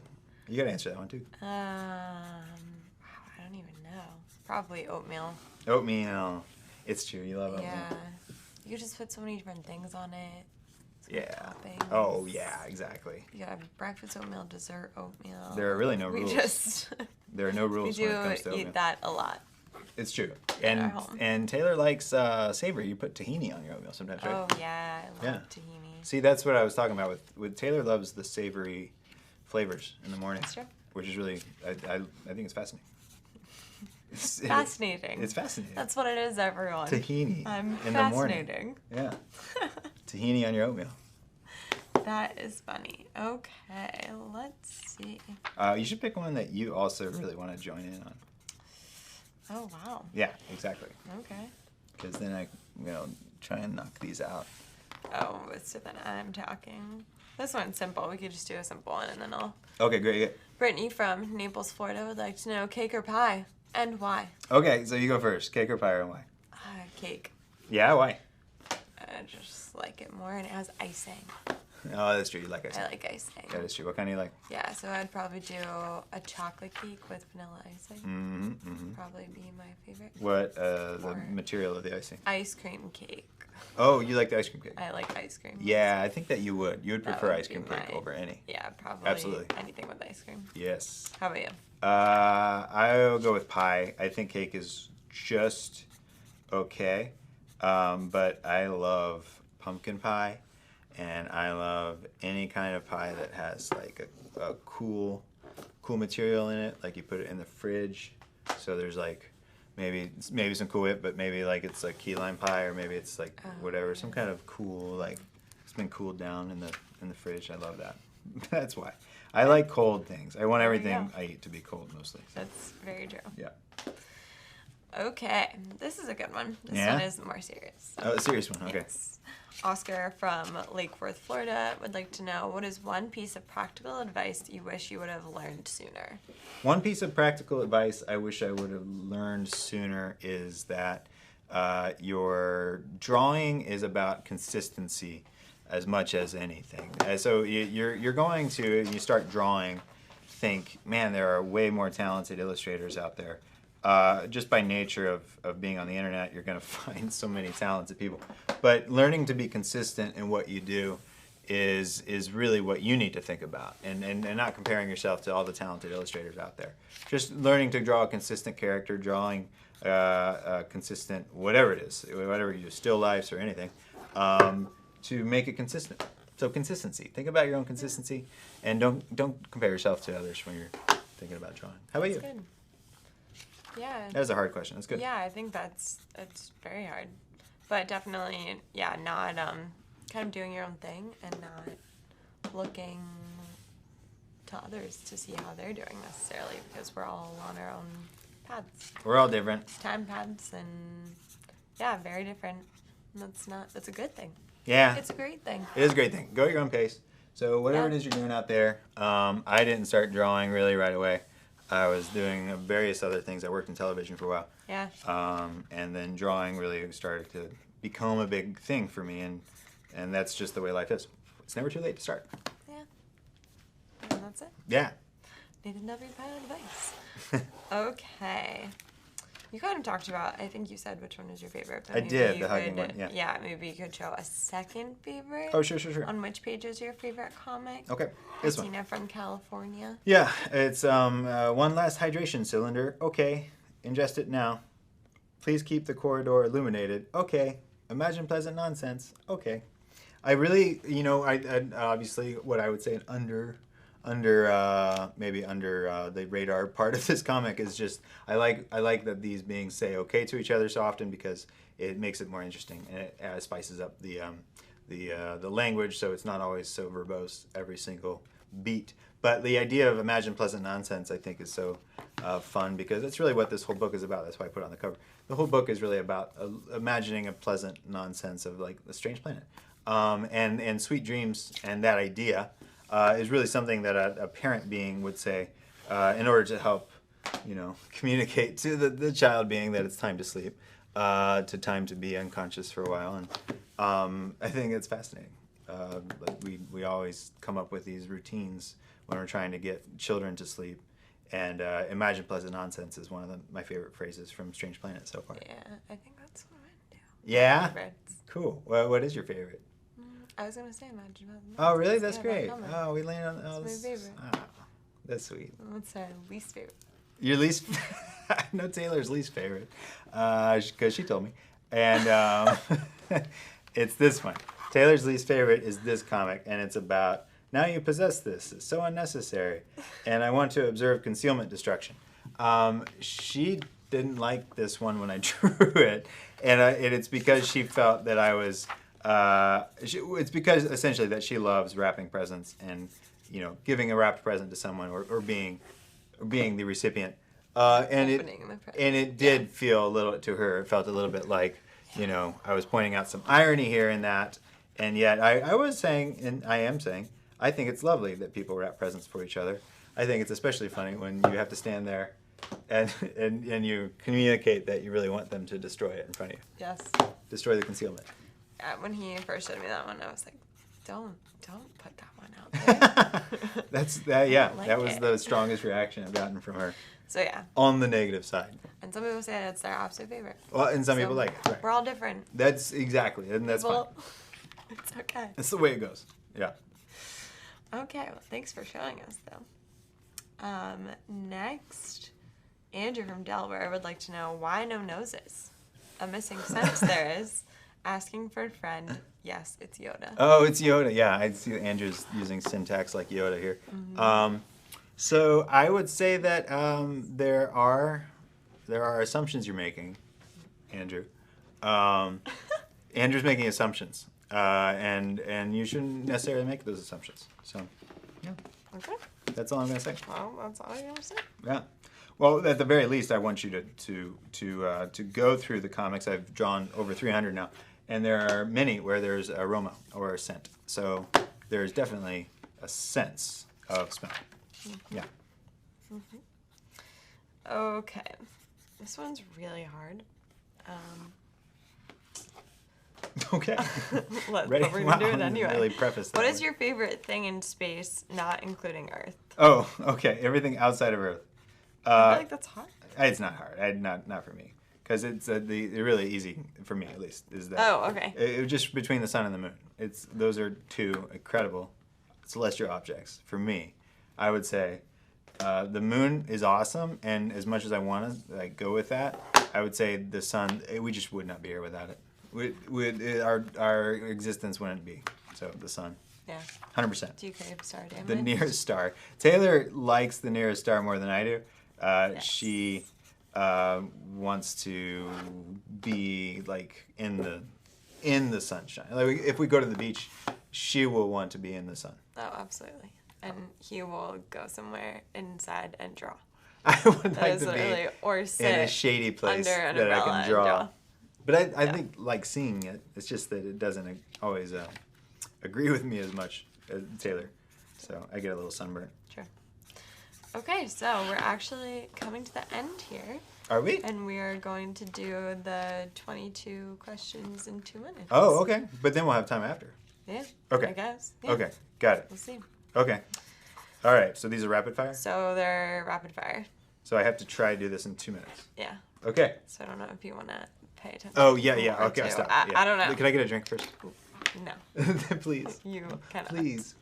You gotta answer that one too. I don't even know. Probably oatmeal. Oatmeal. It's true. You love oatmeal. Yeah. You could just put so many different things on it. Yeah. Toppings. Oh yeah, exactly. You have breakfast oatmeal, dessert oatmeal. There are really no rules. There are no rules when it comes to We do oatmeal. eat that a lot. It's true. at our home. And Taylor likes savory. You put tahini on your oatmeal sometimes, right? Oh yeah, I love tahini. See, that's what I was talking about with Taylor loves the savory flavors in the morning. That's true. Which is really, I think it's fascinating. Fascinating. It's fascinating. That's what it is, everyone. Tahini I'm in fascinating. the morning. Yeah. Tahini on your oatmeal. That is funny. Okay, let's see. You should pick one that you also really want to join in on. Oh, wow. Yeah, exactly. Okay. Because then I, try and knock these out. Oh, so then I'm talking. This one's simple. We could just do a simple one and then I'll... Okay, great. Brittany from Naples, Florida would like to know cake or pie and why. Okay, so you go first. Cake or pie, and why? Cake. Yeah, why? I just like it more and it has icing. Oh, that's true. You like icing. I like icing. That is true. What kind do you like? Yeah, so I'd probably do a chocolate cake with vanilla icing. Mm-hmm, mm-hmm. Probably be my favorite. What, the material of the icing? Ice cream cake. Oh, you like the ice cream cake? I like ice cream. Yeah, I think that you would. You would That prefer would ice cream be cake my- over any. Yeah, probably. Absolutely. Anything with ice cream. Yes. How about you? I'll go with pie. I think cake is just okay. But I love pumpkin pie, and I love any kind of pie that has like a cool material in it. Like you put it in the fridge, so there's like maybe some Cool Whip, but maybe like it's like key lime pie, or maybe it's like whatever, some kind of cool, like it's been cooled down in the fridge. I love that. That's why. I like cold things. I want There you everything go. I eat to be cold mostly. So. That's very true. Yeah. Okay, this is a good one. This Yeah? one is more serious. Oh, a serious one. Okay. Yes. Oscar from Lake Worth, Florida would like to know what is one piece of practical advice you wish you would have learned sooner? One piece of practical advice I wish I would have learned sooner is that your drawing is about consistency as much as anything. So you're going to, you start drawing, think, man, there are way more talented illustrators out there. Just by nature of being on the internet, you're going to find so many talented people. But learning to be consistent in what you do is really what you need to think about, and not comparing yourself to all the talented illustrators out there. Just learning to draw a consistent character, drawing a consistent whatever it is, whatever you do, still lifes or anything, to make it consistent. So consistency. Think about your own consistency, and don't compare yourself to others when you're thinking about drawing. How about you? That's good. Yeah. That was a hard question. That's good. Yeah, I think it's very hard, but definitely, yeah, not kind of doing your own thing and not looking to others to see how they're doing necessarily, because we're all on our own paths, We're all different. time paths, and yeah, very different. And that's a good thing. Yeah. It's a great thing. It is a great thing. Go at your own pace. So whatever it is you're doing out there, I didn't start drawing really right away. I was doing various other things. I worked in television for a while. Yeah. And then drawing really started to become a big thing for me, and that's just the way life is. It's never too late to start. Yeah. And that's it. Yeah. Need another Pyle advice. Okay. You kind of talked about, I think you said which one is your favorite. But I maybe did, you the hugging could- one, yeah. Yeah, maybe you could show a second favorite. Oh, sure. On which page is your favorite comic? Okay, this one. Christina from California. Yeah, it's one last hydration cylinder. Okay, ingest it now. Please keep the corridor illuminated. Okay. Imagine pleasant nonsense. Okay. I really, I obviously what I would say an maybe under the radar part of this comic is just I like that these beings say okay to each other so often because it makes it more interesting and it spices up the language so it's not always so verbose every single beat. But the idea of imagine pleasant nonsense I think is so fun because that's really what this whole book is about. That's why I put it on the cover. The whole book is really about imagining a pleasant nonsense of like a strange planet and sweet dreams and that idea. Is really something that a parent being would say in order to help, communicate to the child being that it's time to sleep, to time to be unconscious for a while. And I think it's fascinating. We always come up with these routines when we're trying to get children to sleep. And imagine pleasant nonsense is one of my favorite phrases from Strange Planet so far. Yeah, I think that's what I do. Yeah? Cool. Well, what is your favorite? I was going to say Imagine Pleasant Nonsense. Oh, really? That's yeah, great. That Oh, we landed on that's my favorite. Oh, that's sweet. What's our least favorite? Your least? No, Taylor's least favorite, because she told me, and it's this one. Taylor's least favorite is this comic, and it's about now you possess this. It's so unnecessary, and I want to observe concealment destruction. She didn't like this one when I drew it, and it's because she felt that I was. It's because essentially that she loves wrapping presents and giving a wrapped present to someone or being the recipient. And it did feel a little to her. It felt a little bit like I was pointing out some irony here in that, and yet I was saying, and I am saying, I think it's lovely that people wrap presents for each other. I think it's especially funny when you have to stand there and you communicate that you really want them to destroy it in front of you. Yes. Destroy the concealment. When he first showed me that one, I was like, don't put that one out there. That was the strongest reaction I've gotten from her. So yeah. On the negative side. And some people say it's their absolute favorite. Well, and some people like it. Right. We're all different. That's exactly, and that's fine. It's okay. That's the way it goes. Yeah. Okay. Well, thanks for showing us, though. Next, Andrew from Delaware would like to know why no noses. A missing sentence there is. Asking for a friend. Yes, it's Yoda. Oh, it's Yoda. Yeah, I see Andrew's using syntax like Yoda here. Mm-hmm. So I would say that there are assumptions you're making, Andrew. Andrew's making assumptions, and you shouldn't necessarily make those assumptions. So, yeah. Okay. That's all I'm gonna say. Well, that's all you're gonna say. Yeah. Well, at the very least, I want you to go through the comics. I've drawn over 300 now. And there are many where there's aroma or a scent. So there's definitely a sense of smell. Mm-hmm. Yeah. Mm-hmm. Okay. This one's really hard. Okay. But Ready? we're going to do it anyway. Really preface that What is one. your favorite thing in space, not including Earth? Oh, okay. Everything outside of Earth. I feel like that's hard. It's not hard. Not for me. Because it's really easy for me at least. Is that? Oh, okay. It just between the sun and the moon. Those are two incredible celestial objects for me. I would say the moon is awesome, and as much as I want to go with that, I would say the sun. We just would not be here without it. Our existence wouldn't be. So the sun. Yeah. 100%. Do you crave star damage? The nearest star. Taylor likes the nearest star more than I do. Yes. She wants to be like in the sunshine. Like if we go to the beach, she will want to be in the sun. Oh, absolutely. And he will go somewhere inside and draw. I would like to be or sit in a shady place that I can draw. But I think like seeing it. It's just that it doesn't always agree with me as much as Taylor. So I get a little sunburn. Sure. Okay, so we're actually coming to the end here. Are we? And we are going to do the 22 questions in 2 minutes. Oh, okay. But then we'll have time after. Yeah. Okay. I guess. Yeah. Okay. Got it. We'll see. Okay. All right. So these are rapid fire? So they're rapid fire. So I have to try to do this in 2 minutes. Yeah. Okay. So I don't know if you want to pay attention. Oh, yeah. Okay, stop. Yeah. I don't know. Can I get a drink first? No. Please. You cannot. Please.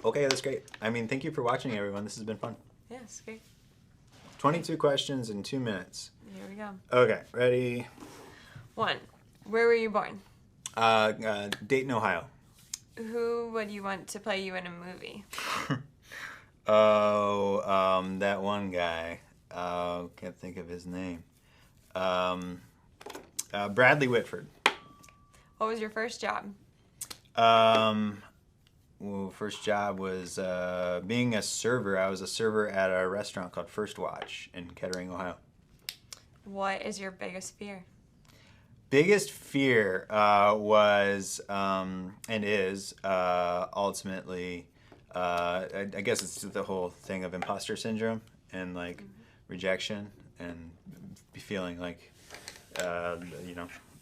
Okay, that's great. I mean, thank you for watching, everyone. This has been fun. Yeah, it's great. 22 questions in 2 minutes. Here we go. Okay, ready? 1. Where were you born? Dayton, Ohio. Who would you want to play you in a movie? That one guy. Can't think of his name. Bradley Whitford. What was your first job? Well, first job was being a server. I was a server at a restaurant called First Watch in Kettering, Ohio. What is your biggest fear? Biggest fear was and is ultimately, I guess it's the whole thing of imposter syndrome and like rejection and feeling like,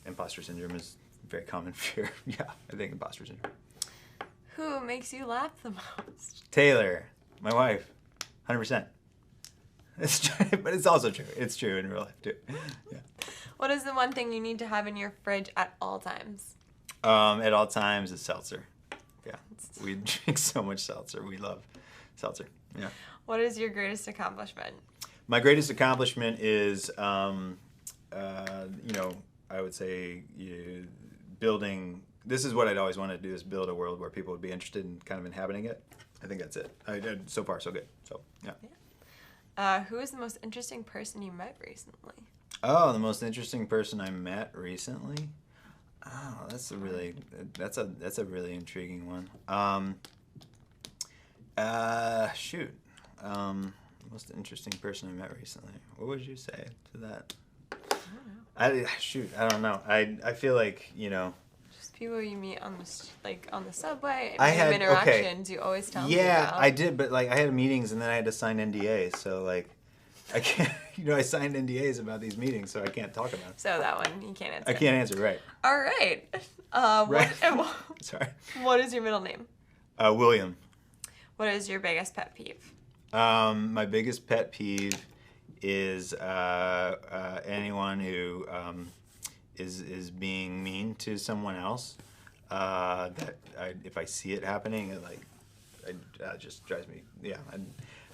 imposter syndrome is a very common fear. Yeah, I think imposter syndrome. Who makes you laugh the most? Taylor, my wife, 100%. It's true, but it's also true. It's true in real life too. Yeah. What is the one thing you need to have in your fridge at all times? At all times, it's seltzer. Yeah, we drink so much seltzer. We love seltzer. Yeah. What is your greatest accomplishment? My greatest accomplishment is, I would say building. This is what I'd always wanted to do: is build a world where people would be interested in kind of inhabiting it. I think that's it. So far, so good. So yeah. Who is the most interesting person you met recently? Oh, the most interesting person I met recently. Oh, that's a really intriguing one. Most interesting person I met recently. What would you say to that? I don't know. I feel like, Just people you meet on the subway. I had interactions. You always tell me Yeah, about. I did, but like I had meetings and then I had to sign NDAs, so like I can't. I signed NDAs about these meetings, so I can't talk about it. So that one you can't answer. I can't answer, right? All right. Right. Sorry. What is your middle name? William. What is your biggest pet peeve? My biggest pet peeve is anyone who is being mean to someone else. If I see it happening, it just drives me. Yeah, I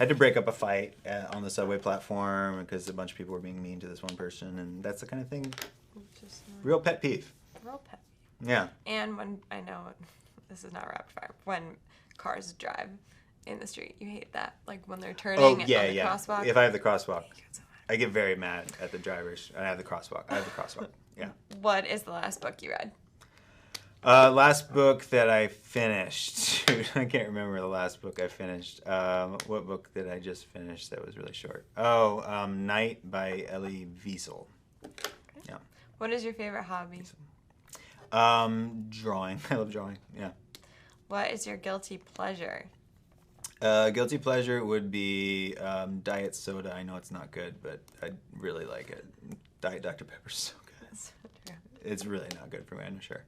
had to break up a fight on the subway platform because a bunch of people were being mean to this one person, and that's the kind of thing. Real pet peeve. Real pet peeve. Yeah. And when I know this is not rapid fire, when cars drive in the street, you hate that. Like when they're turning on the crosswalk. If I have the crosswalk, I get very mad at the drivers. I have the crosswalk. Yeah. What is the last book you read? Last book that I finished. Shoot, I can't remember the last book I finished. What book did I just finish that was really short? Night by Elie Wiesel. Okay. Yeah. What is your favorite hobby? Drawing. I love drawing. Yeah. What is your guilty pleasure? Guilty pleasure would be diet soda. I know it's not good, but I really like it. Diet Dr. Pepper's so good. It's really not good for me, I'm sure.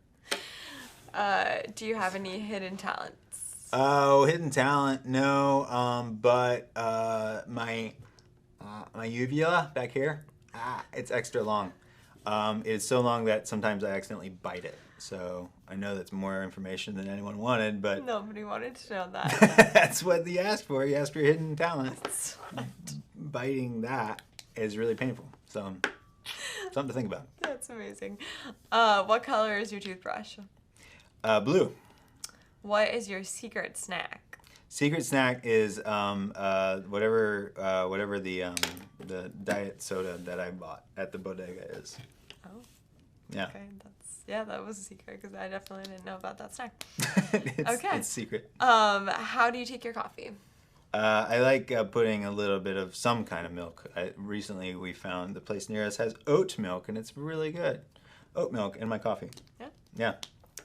Do you have any hidden talents? Oh, hidden talent? No. But my uvula back here, it's extra long. It's so long that sometimes I accidentally bite it. So I know that's more information than anyone wanted, but nobody wanted to know that. That's what he asked for. He asked for hidden talent. Biting that is really painful. So something to think about. That's amazing. What color is your toothbrush? Blue. What is your secret snack? Secret snack is whatever the diet soda that I bought at the bodega is. Oh. Yeah. Okay, that was a secret because I definitely didn't know about that snack. It's secret. How do you take your coffee? I like putting a little bit of some kind of milk. Recently we found the place near us has oat milk and it's really good. Oat milk in my coffee. Yeah. Yeah.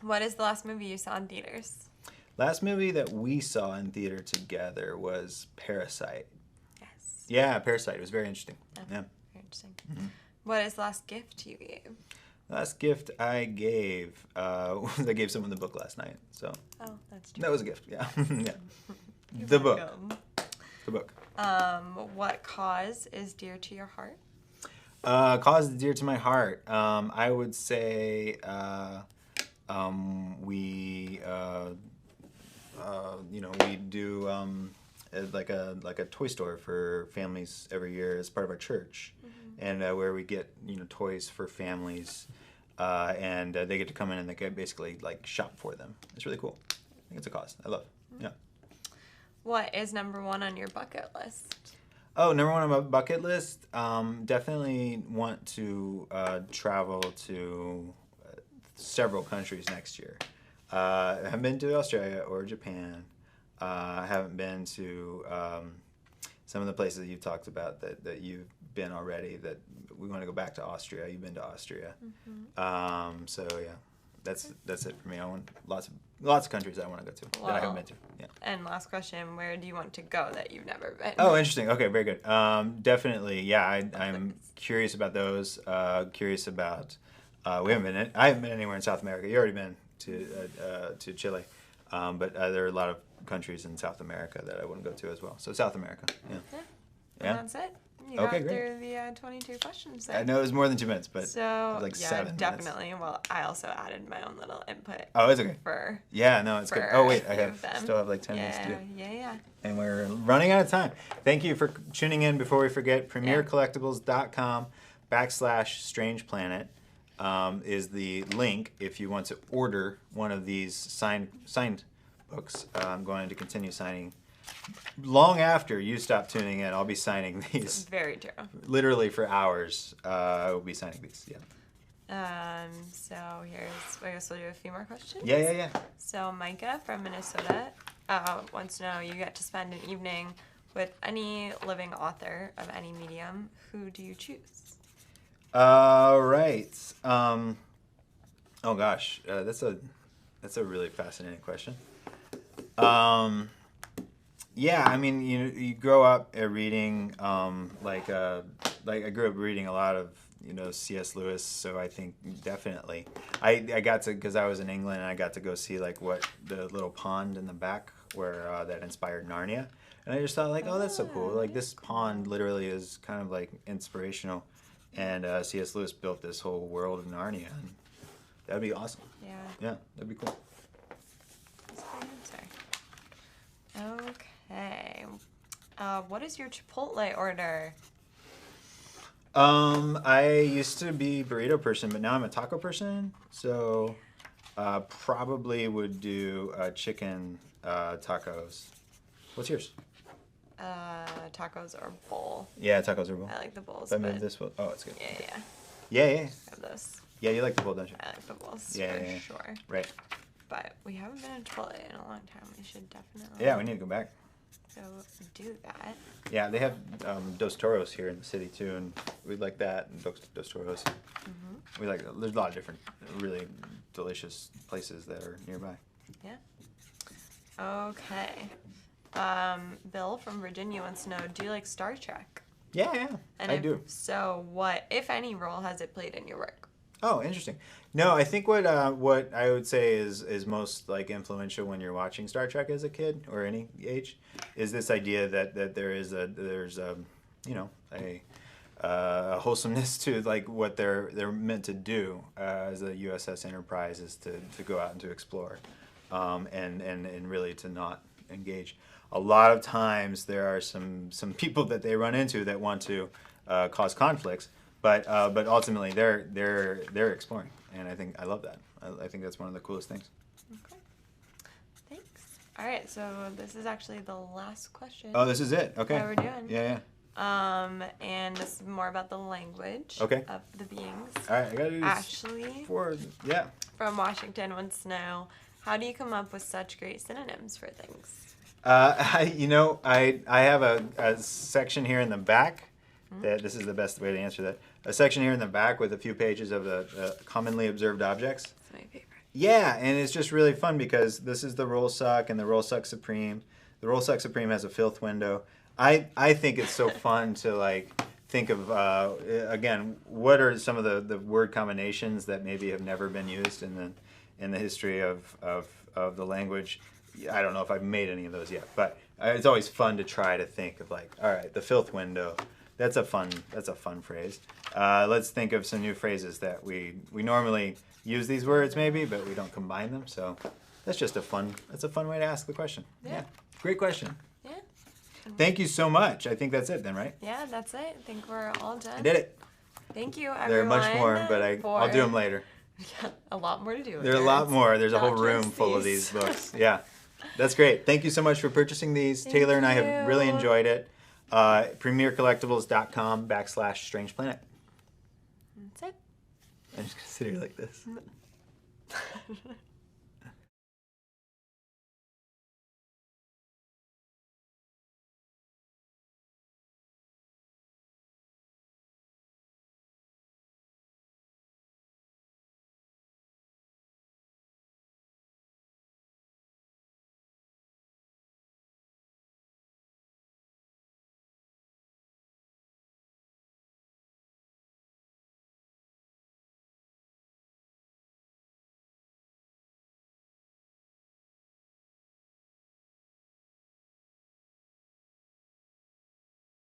What is the last movie you saw in theaters? Last movie that we saw in theater together was Parasite. Yes. Yeah, Parasite. It was very interesting. Yeah. Very interesting. Mm-hmm. What is the last gift you gave? Last gift I gave was I gave someone the book last night. So. Oh, that's true. That was a gift. Yeah. Yeah. You're The welcome. book. The book. What cause is dear to your heart? Cause dear to my heart. I would say we do like a toy store for families every year as part of our church, and where we get toys for families, and they get to come in and they can basically like shop for them. It's really cool. think it's a cause. I love it. Yeah. What is number one on your bucket list? Oh, number one on my bucket list. Definitely want to travel to several countries next year. I haven't been to Australia or Japan. I haven't been to some of the places that you've talked about that you've been already. That we want to go back to Austria. You've been to Austria. So yeah, that's it for me. I want lots of countries I want to go to that I haven't been to. Yeah. And last question, where do you want to go that you've never been? Oh, interesting. Okay, very good. Definitely, yeah. I'm curious about those. Curious about. I haven't been anywhere in South America. You already been to Chile, but there are a lot of countries in South America that I want to go to as well. So South America. Yeah. Yeah. And that's it. You Okay, got great. through the 22 questions there. I know it was more than 2 minutes, but So, like yeah, 7 minutes. definitely. Well, I also added my own little input. Oh, it's okay. For Yeah, no, it's good. for Oh, wait, I a few of them. still have like 10 minutes to do. Yeah. And we're running out of time. Thank you for tuning in. Before we forget, premiercollectibles.com/Strange Planet is the link if you want to order one of these signed books. I'm going to continue signing. Long after you stop tuning in, I'll be signing these. Very true. Literally for hours, I will be signing these. Yeah. So I guess we'll do a few more questions. Yeah. So Micah from Minnesota wants to know, you get to spend an evening with any living author of any medium. Who do you choose? Right. Oh gosh, that's a really fascinating question. Yeah, I mean, you grow up reading like I grew up reading a lot of C.S. Lewis, so I think definitely I got to, because I was in England, and I got to go see like what the little pond in the back where that inspired Narnia, and I just thought like, oh, that's so cool. Like this pond literally is kind of like inspirational, and C.S. Lewis built this whole world of Narnia, and that'd be awesome. Yeah, that'd be cool. That's a great answer. Okay. What is your Chipotle order? I used to be burrito person, but now I'm a taco person. So, probably would do chicken tacos. What's yours? Tacos or bowl. Yeah, tacos or bowl. I like the bowls. If I move this, oh, it's good. Yeah. Yeah. I have those. Yeah, you like the bowl, don't you? I like the bowls Yeah. sure. Right. But we haven't been in Chipotle in a long time. We should definitely. Yeah, we need to go back. go do that. Yeah, they have Dos Toros here in the city too, and we like that. And Dos Toros. Mm-hmm. We like. There's a lot of different, really delicious places that are nearby. Yeah. Okay. Bill from Virginia wants to know: do you like Star Trek? Yeah, And I do. So, what, if any, role has it played in your work? Oh, interesting. No, I think what I would say is most like influential when you're watching Star Trek as a kid or any age is this idea that there's a wholesomeness to like what they're meant to do as a USS Enterprise is to go out and to explore, and really to not engage. A lot of times there are some people that they run into that want to cause conflicts. But ultimately, they're exploring, and I think I love that. I think that's one of the coolest things. Okay. Thanks. All right, so this is actually the last question. Oh, this is it. Okay. That we're doing. Yeah. And this is more about the language Okay. of the beings. All right, I gotta do this. Ashley from Washington wants to know, how do you come up with such great synonyms for things? I have a section here in the back. This is the best way to answer that. A section here in the back with a few pages of the commonly observed objects. It's my favorite. Yeah, and it's just really fun because this is the roll suck and the roll suck supreme. The roll suck supreme has a filth window. I think it's so fun to like think of again, what are some of the word combinations that maybe have never been used in the history of the language. I don't know if I've made any of those yet, but it's always fun to try to think of like, all right, the filth window. That's a fun phrase. Let's think of some new phrases that we normally use these words maybe, but we don't combine them. So that's a fun way to ask the question. Yeah. Great question. Yeah. Thank you so much. I think that's it then, right? Yeah, that's it. I think we're all done. I did it. Thank you, everyone. There are much more, but I'll do them later. Yeah, a lot more to do. There are a lot more. There's a whole room full of these books. Yeah. That's great. Thank you so much for purchasing these. Thank Taylor and I have really you. enjoyed it. premiercollectibles.com/Strange Planet. That's it. I'm just going to sit here like this.